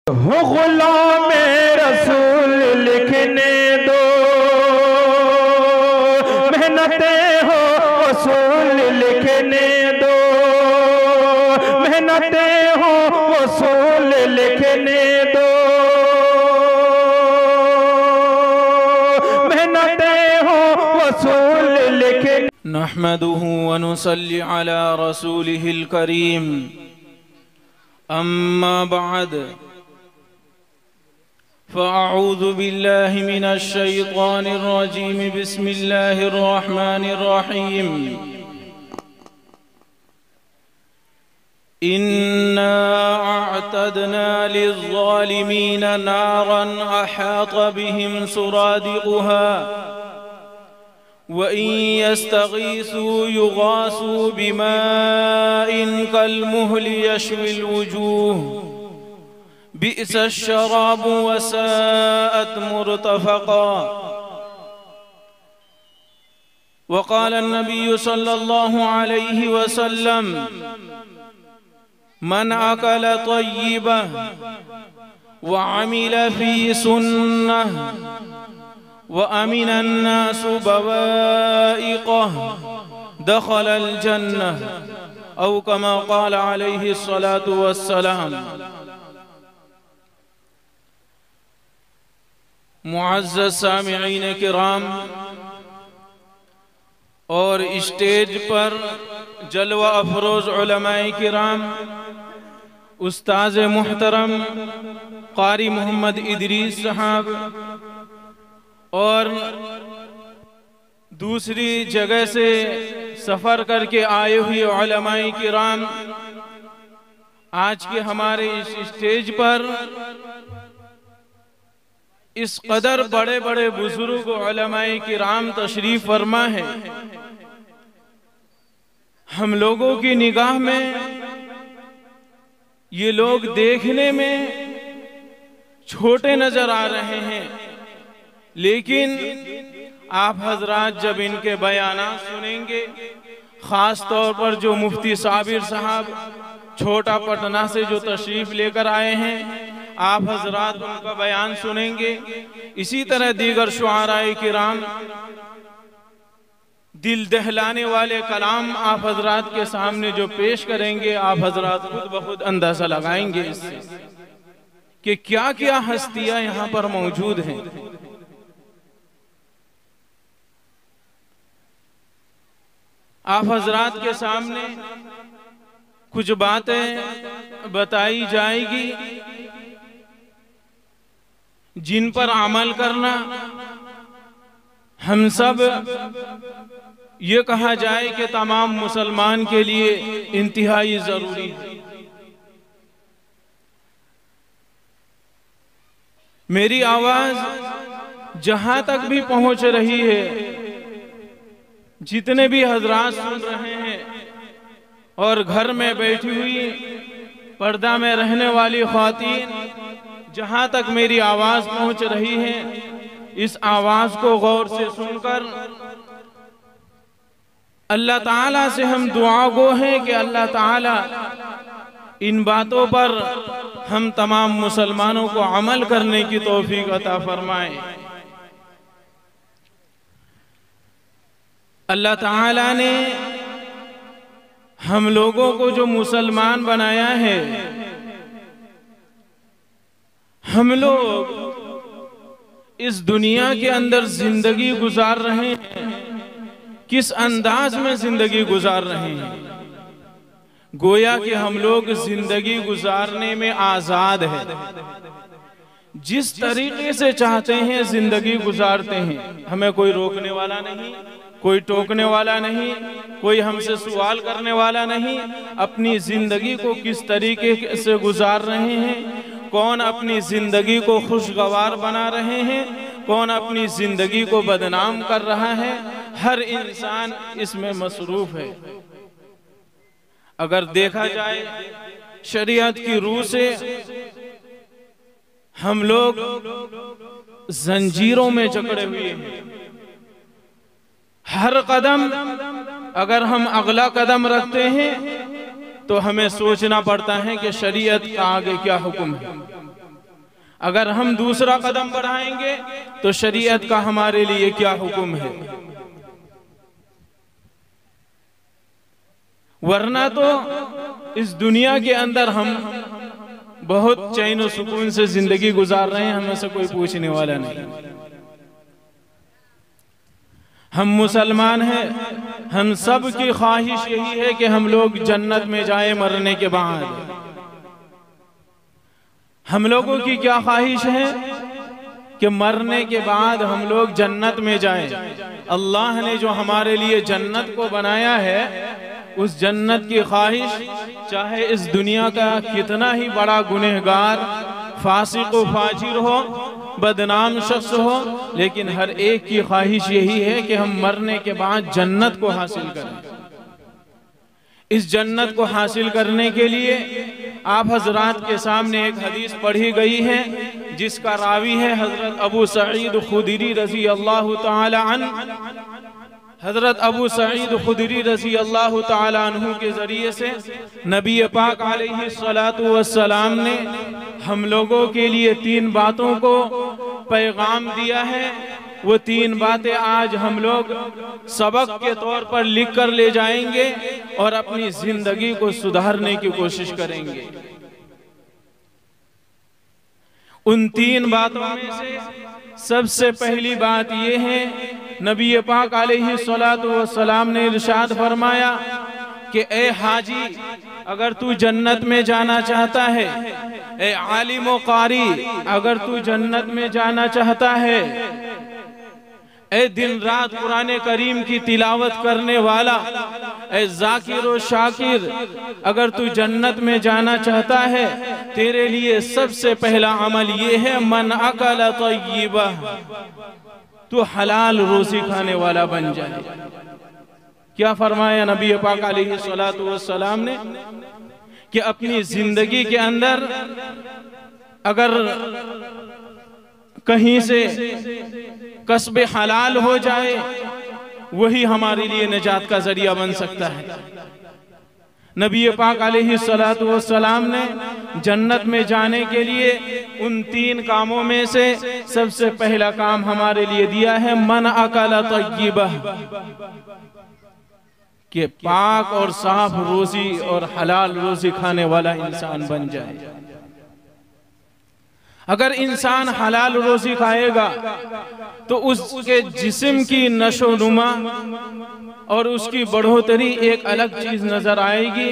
हो गुलाम रसूल लिखने दो, मेहनतें हो वसूल लिखने दो, मेहनतें हो वसूल लिखने दो, मेहनतें हो वसूल लिखने। नहमदुहु व नुसल्ली अला रसूलिहिल करीम, अम्मा बअद, फ़अऊज़ु बिल्लाहि मिनश शैतानिर रजीम, बिस्मिल्लाहिर रहमानिर रहीम। इन्ना अअतदना लिज़्ज़ालिमीन नारन अहात बिहिम सुरादिक़ुहा व इन यस्तगीसू युगासू बिमाइन कलमुहलि यशविल वजूह बि'सश शराबु व साअत मुरतफ़क़ा। व क़ाल नबी सल्लल्लाहु अलैहि वसल्लम, मन अकल तय्यिबह व अमिल फी सुन्नह व अमिनन नासु बवाइक़ह दख़लल जन्नह, औ कमा क़ाल अलैहि स्सलातु वस्सलाम। मुअज़्ज़ज़ सामिईन किराम और स्टेज पर जलवा अफरोज़ उलमाए किराम, उस्ताज़ मुहतरम क़ारी मोहम्मद इदरीस साहब और दूसरी जगह से सफ़र करके आए हुए उलमाए किराम, आज के हमारे इस स्टेज पर इस कदर बड़े बड़े बुजुर्ग उलमाए किराम तशरीफ फरमा है। हम लोगों की निगाह में ये लोग देखने में छोटे नजर आ रहे हैं, लेकिन आप हजरात जब इनके बयानात सुनेंगे, खास तौर पर जो मुफ्ती साबिर साहब छोटा पटना से जो तशरीफ लेकर आए हैं, आप हजरात उनका बयान सुनेंगे। इसी तरह दीगर शुआराए किराम दिल दहलाने वाले कलाम आप हजरात के सामने जो पेश करेंगे, आप हजरात खुद ब खुद अंदाजा लगाएंगे इससे कि क्या क्या हस्तियां यहाँ पर मौजूद हैं। आप हजरात के सामने कुछ बातें बताई जाएगी जिन पर अमल करना हम सब ये कहा जाए कि तमाम मुसलमान के लिए इंतहाई जरूरी है। मेरी आवाज जहां तक भी पहुंच रही है, जितने भी हजरात सुन रहे हैं और घर में बैठी हुई पर्दा में रहने वाली ख्वातीन, जहां तक मेरी आवाज पहुंच रही है, इस आवाज को गौर से सुनकर अल्लाह ताला से हम दुआ गो हैं कि अल्लाह ताला इन बातों पर हम तमाम मुसलमानों को अमल करने की तौफीक अता फरमाए। अल्लाह ताला ने हम लोगों को जो मुसलमान बनाया है, हम लोग इस दुनिया के अंदर जिंदगी गुजार रहे हैं, किस अंदाज में जिंदगी गुजार रहे हैं। गोया कि हम लोग जिंदगी गुजारने में आजाद है, जिस तरीके से चाहते हैं जिंदगी गुजारते हैं। हमें कोई रोकने वाला नहीं, कोई टोकने वाला नहीं, कोई हमसे सवाल करने वाला नहीं। अपनी जिंदगी को किस तरीके से गुजार रहे हैं, कौन अपनी जिंदगी को खुशगवार बना रहे हैं, कौन अपनी जिंदगी को बदनाम कर रहा है, हर इंसान इसमें मसरूफ है। अगर देखा जाए शरीयत की रूह से, हम लोग जंजीरों में जकड़े हुए हैं। हर कदम अगर हम अगला कदम रखते हैं तो हमें सोचना पड़ता है कि शरीयत का आगे क्या हुक्म है। अगर हम दूसरा कदम बढ़ाएंगे तो शरीयत का हमारे लिए क्या हुक्म है, वरना तो इस दुनिया के अंदर हम बहुत चैन और सुकून से जिंदगी गुजार रहे हैं, हमें से कोई पूछने वाला नहीं। हम मुसलमान हैं, हम सब की ख्वाहिश यही है कि हम लोग जन्नत में जाए मरने के बाद। हम लोगों की क्या ख्वाहिश है कि मरने के बाद हम लोग जन्नत में जाएं। अल्लाह ने जो हमारे लिए जन्नत को बनाया है, उस जन्नत की ख्वाहिश चाहे इस दुनिया का कितना ही बड़ा गुनहगार, फासिक व फाजिर हो, बदनाम शख्स हो, लेकिन हर एक की ख्वाहिश यही है कि हम मरने के बाद जन्नत को हासिल करें। इस जन्नत को हासिल करने के लिए आप हजरात के सामने एक हदीस पढ़ी गई है, जिसका रावी है हजरत अबू सईद खुदरी रज़ी अल्लाह ताला अन्हु। हजरत अबू सईद खुदरी रज़ी अल्लाह ताला अन्हु के जरिए से नबी पाक अलैहिस्सलातु वस्सलाम ने हम लोगों के लिए 3 बातों को पैगाम दिया है। वो 3 बातें आज हम लोग सबक के तौर पर लिख कर ले जाएंगे और अपनी जिंदगी को सुधारने की कोशिश करेंगे। उन 3 बातों में से सबसे पहली बात यह है, नबी पाक अलैहिस्सलातु वस्सलाम ने इरशाद फरमाया कि ए हाजी, अगर तू जन्नत में जाना चाहता है, ए आलिम व कारी, अगर तू जन्नत में जाना चाहता है, ए दिन रात कुरान करीम की तिलावत करने वाला, ए जाकिर व शाकिर, अगर तू जन्नत में जाना चाहता है, तेरे लिए सबसे पहला अमल ये है, मन अकल तय्यबा, तू हलाल रोजी खाने वाला बन जाए। क्या फरमाया नबी पाक अलैहिस्सलातु वस्सलाम ने कि अपनी जिंदगी के अंदर अगर कहीं से कस्ब हलाल हो जाए, वही हमारे लिए निजात का जरिया बन सकता है। नबी पाक अलैहिस्सलातु वस्सलाम ने जन्नत में जाने के लिए उन 3 कामों में से सबसे पहला काम हमारे लिए दिया है, मन अकल तय्यबा, कि पाक और साफ रोजी और हलाल रोजी खाने वाला इंसान बन जाए। अगर इंसान हलाल रोजी खाएगा तो उसके जिस्म की नशोनुमा और उसकी बढ़ोतरी एक अलग चीज नजर आएगी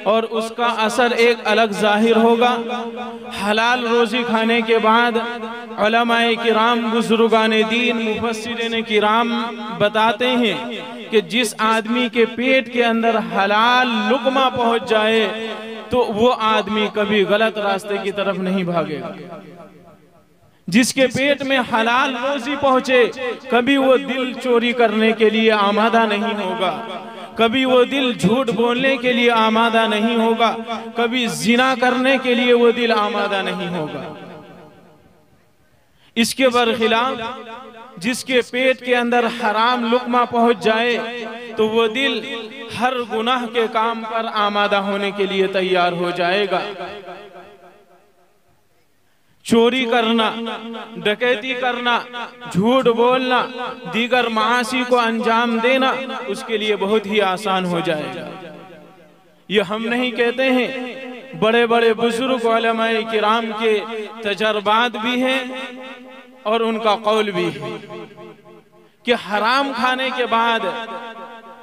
और उसका असर एक अलग जाहिर होगा। हलाल रोजी खाने के बाद उलमाए किराम, बुजुर्गान दीन, मुफस्सिरीन किराम बताते हैं कि जिस आदमी के पेट के अंदर हलाल लुकमा पहुंच जाए तो वो आदमी कभी गलत रास्ते की तरफ नहीं भागेगा। जिसके पेट में हलाल रोजी पहुंचे, कभी वो दिल चोरी करने के लिए आमादा नहीं होगा, कभी वो दिल झूठ बोलने के लिए आमादा नहीं होगा, कभी जिना करने के लिए वो दिल आमादा नहीं होगा। इसके बरखिलाफ जिसके पेट के अंदर हराम लुकमा पहुंच जाए तो वो दिल हर गुनाह के काम पर आमादा होने के लिए तैयार हो जाएगा। चोरी करना, डकैती करना, झूठ बोलना, दीगर मासी को अंजाम देना उसके लिए बहुत ही आसान हो जाएगा। ये हम नहीं कहते हैं, बड़े बड़े बुजुर्ग उलमाए किराम के तजर्बात भी हैं और उनका कौल भी है कि हराम खाने के बाद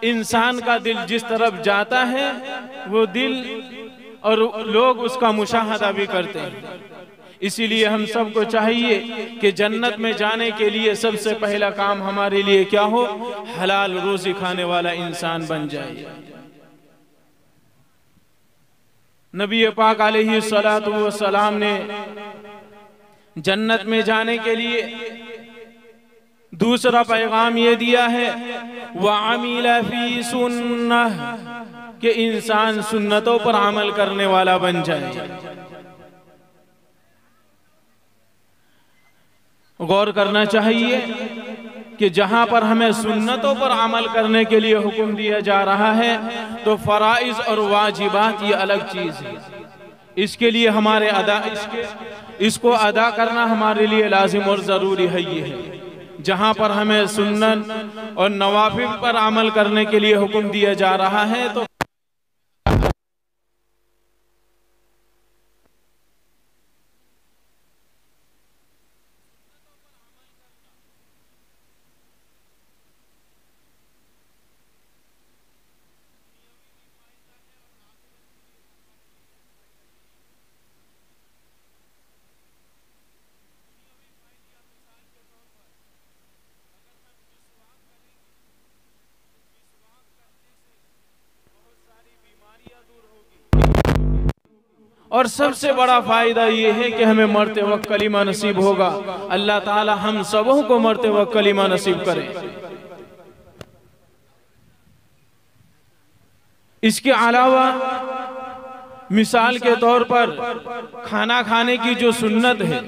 इंसान का दिल जिस तरफ जाता है वो दिल और लोग उसका मुशाहदा भी करते हैं। इसीलिए हम सबको चाहिए कि जन्नत में जाने के लिए सबसे पहला काम हमारे लिए क्या हो, हलाल रोजी खाने वाला इंसान बन जाए। नबी पाक अलैहिस्सलातु वस्सलाम ने जन्नत में जाने के लिए दूसरा पैगाम ये दिया है, वअमिला फी सुन्नह, कि इंसान सुन्नतों पर अमल करने वाला बन जाए। गौर करना चाहिए कि जहां पर हमें सुन्नतों पर अमल करने के लिए हुक्म दिया जा रहा है तो फराइज और वाजिबात ये अलग चीज है। इसके लिए हमारे इसको अदा करना हमारे लिए लाजिम और ज़रूरी है। ये है जहाँ पर हमें सुन्नत और नवाफिल पर अमल करने के लिए हुक्म दिया जा रहा है, तो और सबसे बड़ा फायदा ये है कि हमें मरते वक्त कलीमा नसीब होगा। अल्लाह ताला हम सबों को मरते वक्त कलीमा नसीब करे। इसके अलावा मिसाल के तौर पर खाना खाने की जो सुन्नत है,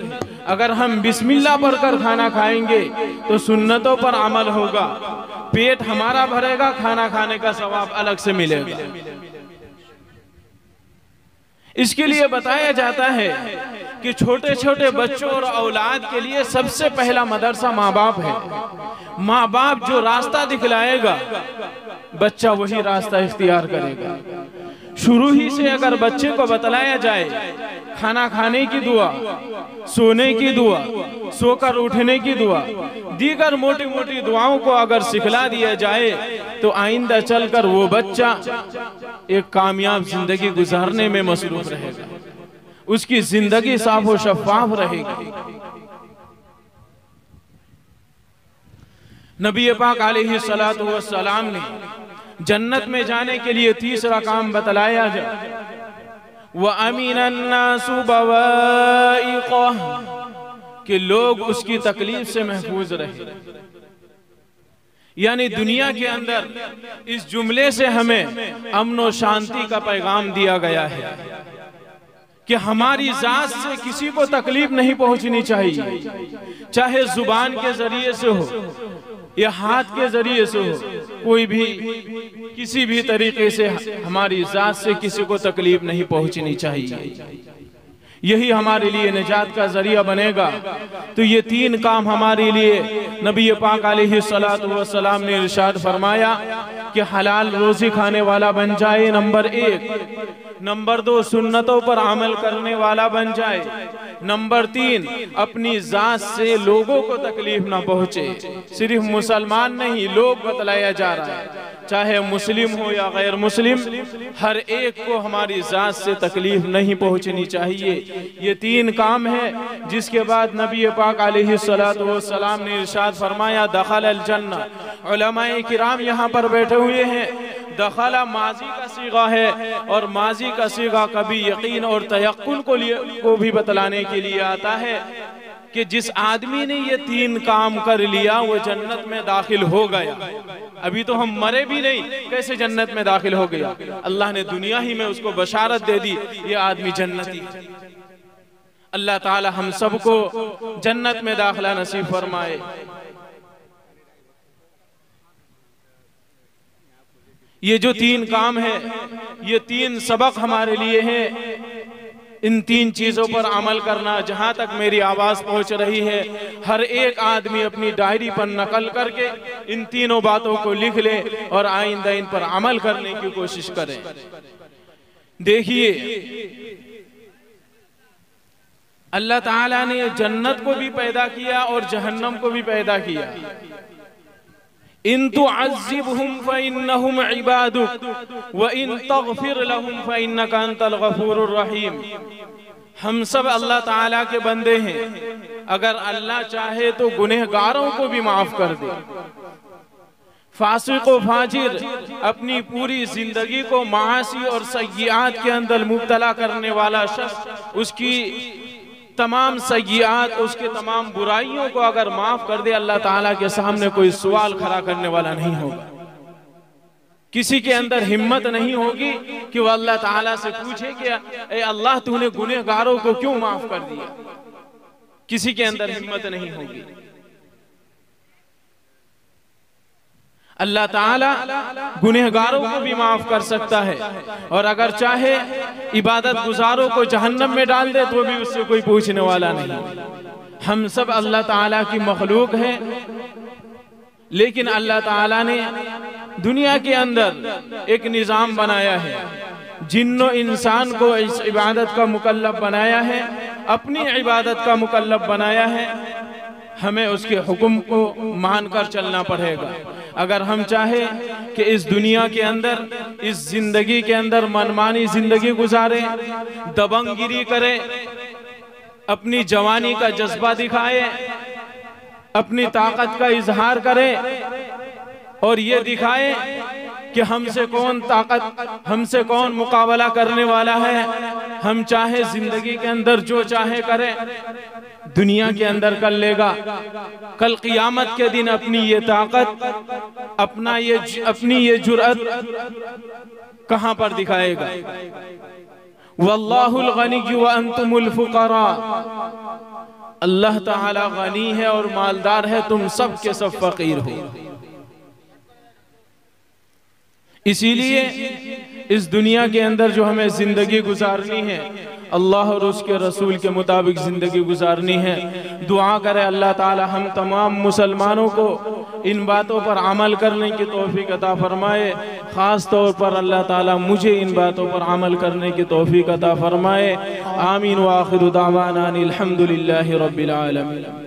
अगर हम बिस्मिल्लाह पढ़कर खाना खाएंगे तो सुन्नतों पर अमल होगा, पेट हमारा भरेगा, खाना खाने का सवाब अलग से मिलेगा। इसके लिए बताया जाता है कि छोटे छोटे बच्चों और औलाद के लिए सबसे पहला मदरसा माँ बाप है। माँ बाप जो रास्ता दिखलाएगा, बच्चा वही रास्ता इख्तियार करेगा। शुरू ही से अगर बच्चे को बतलाया जाए खाना खाने की दुआ, सोने की दुआ, सोकर उठने की दुआ, दीगर मोटी मोटी दुआओं को अगर सिखला दिया जाए, तो आइंदा चलकर वो बच्चा एक कामयाब जिंदगी गुजारने में मसरूफ रहेगा, उसकी जिंदगी साफ और शफाफ रहेगी। नबी पाक अलैहि सलातु वस्सलाम ने जन्नत में जाने के लिए तीसरा काम बतलाया जाए, व अमीनन्नासु बवाइक़ह, कि लोग उसकी तकलीफ से महफूज रहे। यानी दुनिया के अंदर इस जुमले से हमें अमन और शांति का पैगाम दिया गया है कि हमारी जात से किसी को तकलीफ नहीं पहुंचनी चाहिए, चाहे जुबान के जरिए से हो या हाथ के जरिए से हो, कोई भी किसी भी तरीके से हमारी जात से किसी को तकलीफ नहीं पहुंचनी चाहिए। यही हमारे लिए निजात का जरिया बनेगा। तो ये तीन काम हमारे लिए नबी पाक अलैहि सलातु वस्सलाम ने इरशाद फरमाया कि हलाल रोजी खाने वाला बन जाए, नंबर 1। नंबर 2, सुन्नतों पर अमल करने वाला बन जाए। नंबर 3, अपनी जात से लोगों को तकलीफ ना पहुंचे। सिर्फ मुसलमान नहीं, लोग बतलाया जा रहा है, चाहे मुस्लिम हो या गैर मुस्लिम, हर एक को हमारी जात से तकलीफ नहीं पहुंचनी चाहिए। ये 3 काम है। जिसके बाद नबी पाक अलैहि सलातु वस्सलाम ने इरशाद फरमाया, दखल अल जन्ना। उलमाए किराम यहाँ पर बैठे हुए हैं। दखला माजी का सीगा है, और माजी का सीगा कभी यकीन और तयक्कुन को भी बतलाने के लिए आता है कि जिस आदमी ने ये 3 काम कर लिया वो जन्नत में दाखिल हो गया। अभी तो हम मरे भी नहीं, कैसे जन्नत में दाखिल हो गया? अल्लाह ने दुनिया ही में उसको बशारत दे दी, ये आदमी जन्नती है। अल्लाह ताला हम सबको जन्नत में दाखिला नसीब फरमाए। ये जो 3 काम है, ये 3 सबक हमारे लिए हैं। इन 3 चीजों पर अमल करना, जहां तक मेरी आवाज पहुंच रही है, हर एक आदमी अपनी डायरी पर नकल करके इन तीनों बातों को लिख ले और आइंदा इन पर अमल करने की कोशिश करें। देखिए, अल्लाह ताला ने जन्नत को भी पैदा किया और जहन्नम को भी पैदा किया। इन तुअज़्ज़िबहुम फ़इन्नहुम इबादुक व इन तग़फ़िर लहुम फ़इन्नका अंतल गफ़ूरुर रहीम। हम सब अल्लाह ताला के बंदे हैं। अगर अल्लाह चाहे तो गुनहगारों को भी माफ कर दे। फासिक व फाजिर अपनी पूरी जिंदगी को मासी और सय्यात के अंदर मुब्तला करने वाला शख्स, उसकी तमाम सय्यात, उसके तमाम बुराइयों को अगर माफ कर दे, अल्लाह ताला के सामने कोई सवाल खड़ा करने वाला नहीं होगा। किसी के अंदर हिम्मत नहीं होगी कि वह अल्लाह ताला से पूछे कि ए अल्लाह, तूने गुनहगारों को क्यों माफ कर दिया? किसी के अंदर हिम्मत नहीं होगी। अल्लाह ताला गुनहगारों को भी माफ कर सकता है, और अगर चाहे इबादत गुजारों को जहन्नम में डाल दे तो भी उससे कोई पूछने वाला नहीं। हम सब अल्लाह ताला की मखलूक हैं, लेकिन अल्लाह ताला ने दुनिया के अंदर एक निज़ाम बनाया है, जिन्नो इंसान को इस इबादत का मुकल्लफ बनाया है, अपनी इबादत का मुकल्लफ बनाया है। हमें उसके हुक्म को मानकर चलना पड़ेगा। अगर हम चाहे कि इस दुनिया के अंदर, इस जिंदगी के अंदर मनमानी जिंदगी गुजारे, दबंगगिरी करे, अपनी जवानी का जज्बा दिखाए, अपनी ताकत का इजहार करे और ये दिखाए कि हमसे कौन मुकाबला करने वाला है, हम चाहे जिंदगी के अंदर जो चाहे करें, दुनिया के अंदर कर लेगा, कल क़ियामत के दिन अपनी ये ताकत, अपनी ये जुर्अत कहां पर दिखाएगा। वल्लाहुल गनी व अंतुमुल फुकरा, अल्लाह ताला गनी है और मालदार है, तुम सब के सब फकीर हो। इसीलिए इस दुनिया के अंदर जो हमें जिंदगी गुजारनी है, अल्लाह और उसके रसूल के मुताबिक जिंदगी गुजारनी है। दुआ करें अल्लाह ताला हम तमाम मुसलमानों को इन बातों पर अमल करने की तौफीक अता फरमाए। ख़ास तौर पर अल्लाह ताला मुझे इन बातों पर अमल करने की तौफीक अता फरमाए। आमीन व आखिरु दावाना अनिल हम्दुलिल्लाहि रब्बिल आलमीन।